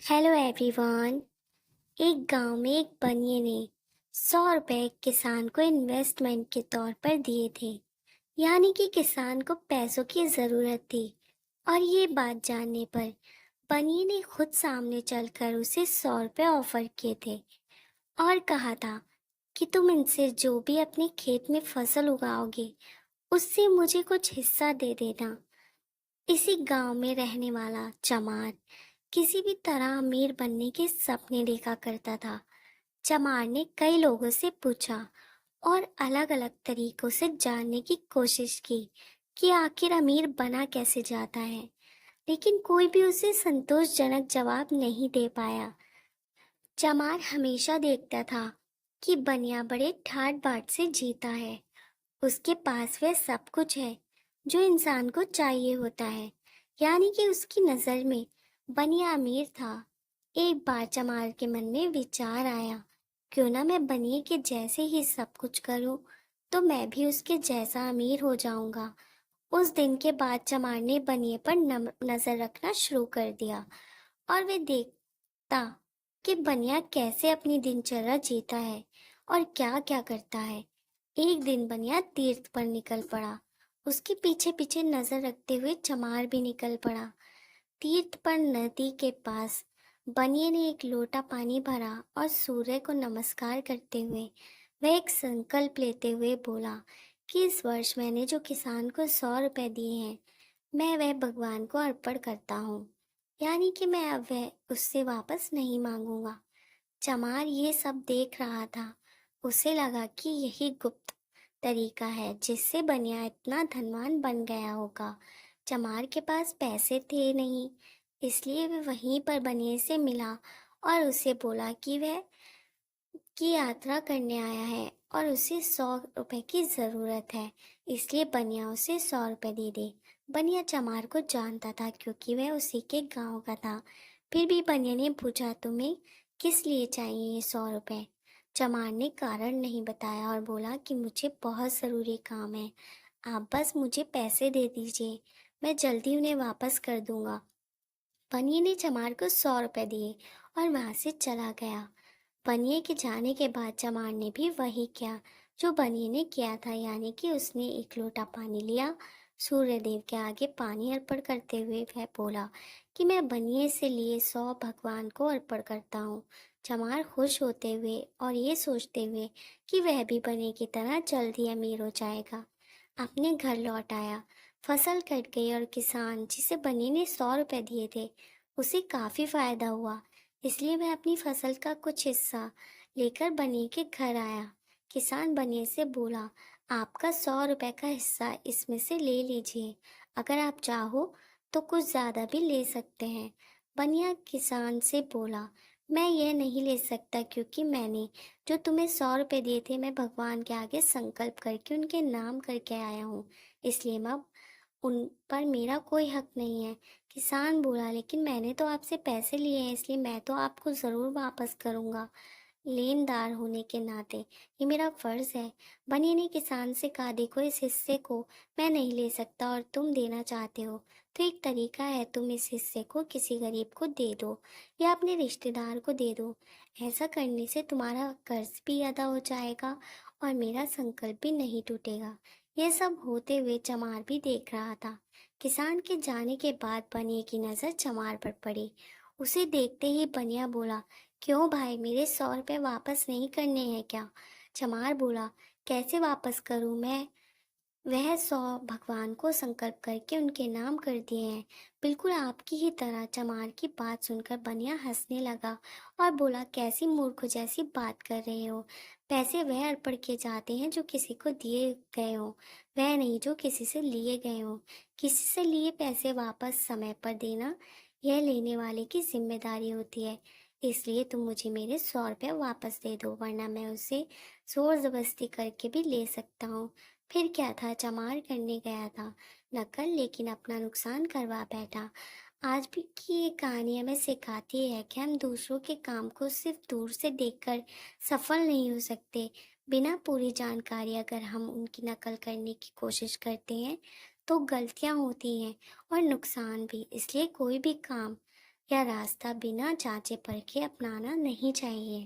Hello everyone. एक गांव में एक बनिए ने 100 रुपए एक किसान को इन्वेस्टमेंट के तौर पर दिए थे। यानी कि किसान को पैसों की जरूरत थी। और ये बात जानने पर बनिए ने खुद सामने चलकर उसे 100 रुपए ऑफर किए थे और कहा था कि तुम इनसे जो भी अपने खेत में फसल उगाओगे उससे मुझे कुछ हिस्सा दे देना। इसी गांव में रहने वाला चमार किसी भी तरह अमीर बनने के सपने देखा करता था। चमार ने कई लोगों से पूछा और अलग अलग तरीकों से जानने की कोशिश की कि आखिर अमीर बना कैसे जाता है, लेकिन कोई भी उसे संतोषजनक जवाब नहीं दे पाया। चमार हमेशा देखता था कि बनिया बड़े ठाट बाट से जीता है। उसके पास वह सब कुछ है जो इंसान को चाहिए होता है। यानी कि उसकी नजर में बनिया अमीर था। एक बार चमार के मन में विचार आया, क्यों ना मैं बनिए के जैसे ही सब कुछ करूं, तो मैं भी उसके जैसा अमीर हो जाऊंगा। उस दिन के बाद चमार ने बनिए पर नजर रखना शुरू कर दिया और वे देखता कि बनिया कैसे अपनी दिनचर्या जीता है और क्या क्या करता है। एक दिन बनिया तीर्थ पर निकल पड़ा। उसके पीछे पीछे नजर रखते हुए चमार भी निकल पड़ा। तीर्थ पर नदी के पास बनिए ने एक लोटा पानी भरा और सूर्य को नमस्कार करते हुए वह एक संकल्प लेते हुए बोला कि इस वर्ष मैंने जो किसान को 100 रुपए दिए हैं, मैं वह भगवान को अर्पण करता हूँ। यानी कि मैं अब वह उससे वापस नहीं मांगूंगा। चमार ये सब देख रहा था। उसे लगा कि यही गुप्त तरीका है जिससे बनिया इतना धनवान बन गया होगा। चमार के पास पैसे थे नहीं, इसलिए वह वहीं पर बनिए से मिला और उसे बोला कि वह की यात्रा करने आया है और उसे 100 रुपए की जरूरत है, इसलिए बनिया उसे 100 रुपए दे दे। बनिया चमार को जानता था क्योंकि वह उसी के गांव का था। फिर भी बनिया ने पूछा, तुम्हें किस लिए चाहिए ये 100 रुपए? चमार ने कारण नहीं बताया और बोला कि मुझे बहुत जरूरी काम है, आप बस मुझे पैसे दे दीजिए, मैं जल्दी उन्हें वापस कर दूंगा। बनिए ने चमार को 100 रुपए दिए और वहां से चला गया। बनिए के जाने के बाद चमार ने भी वही किया जो बनिए ने किया था। यानी कि उसने एक लोटा पानी लिया, सूर्य देव के आगे पानी अर्पण करते हुए वह बोला कि मैं बनिए से लिए 100 भगवान को अर्पण करता हूँ। चमार खुश होते हुए और ये सोचते हुए कि वह भी बनिए की तरह जल्द ही अमीर हो जाएगा, अपने घर लौट आया। फसल कट गई और किसान जिसे बनिए ने 100 रुपए दिए थे उसे काफी फायदा हुआ, इसलिए वह अपनी फसल का कुछ हिस्सा लेकर बनिए के घर आया। किसान बनिए से बोला, आपका 100 रुपए का हिस्सा इसमें से ले लीजिए, अगर आप चाहो तो कुछ ज्यादा भी ले सकते हैं। बनिया किसान से बोला, मैं यह नहीं ले सकता क्योंकि मैंने जो तुम्हें 100 रुपए दिए थे मैं भगवान के आगे संकल्प करके उनके नाम करके आया हूँ, इसलिए मैं उन पर मेरा कोई हक नहीं है। किसान बोला, लेकिन मैंने तो आपसे पैसे लिए हैं, इसलिए मैं तो आपको ज़रूर वापस करूँगा, लेनदार होने के नाते ये मेरा फर्ज है। बनिए ने किसान से कहा, देखो इस हिस्से को मैं नहीं ले सकता और तुम देना चाहते हो तो एक तरीका है, तुम इस हिस्से को किसी गरीब को दे दो या अपने रिश्तेदार को दे दो। ऐसा करने से तुम्हारा कर्ज भी अदा हो जाएगा और मेरा संकल्प भी नहीं टूटेगा। यह सब होते हुए चमार भी देख रहा था। किसान के जाने के बाद बनिए की नज़र चमार पर पड़ी। उसे देखते ही बनिया बोला, क्यों भाई, मेरे 100 रुपए वापस नहीं करने हैं क्या? चमार बोला, कैसे वापस करूं मैं? वह 100 भगवान को संकल्प करके उनके नाम कर दिए हैं। बिल्कुल आपकी ही तरह। चमार की बात सुनकर बनिया हंसने लगा और बोला, कैसी मूर्ख जैसी बात कर रहे हो? पैसे वह अर्पण किए जाते हैं जो किसी को दिए गए हो, वह नहीं जो किसी से लिए गए हो। किसी से लिए पैसे वापस समय पर देना यह लेने वाले की जिम्मेदारी होती है। इसलिए तुम मुझे मेरे 100 रुपये वापस दे दो, वरना मैं उसे जोर जबरदस्ती करके भी ले सकता हूँ। फिर क्या था, चमार करने गया था नकल, लेकिन अपना नुकसान करवा बैठा। आज भी की ये कहानी हमें सिखाती है कि हम दूसरों के काम को सिर्फ दूर से देखकर सफल नहीं हो सकते। बिना पूरी जानकारी अगर हम उनकी नकल करने की कोशिश करते हैं तो गलतियां होती हैं और नुकसान भी। इसलिए कोई भी काम या रास्ता बिना जांचे परखे अपनाना नहीं चाहिए।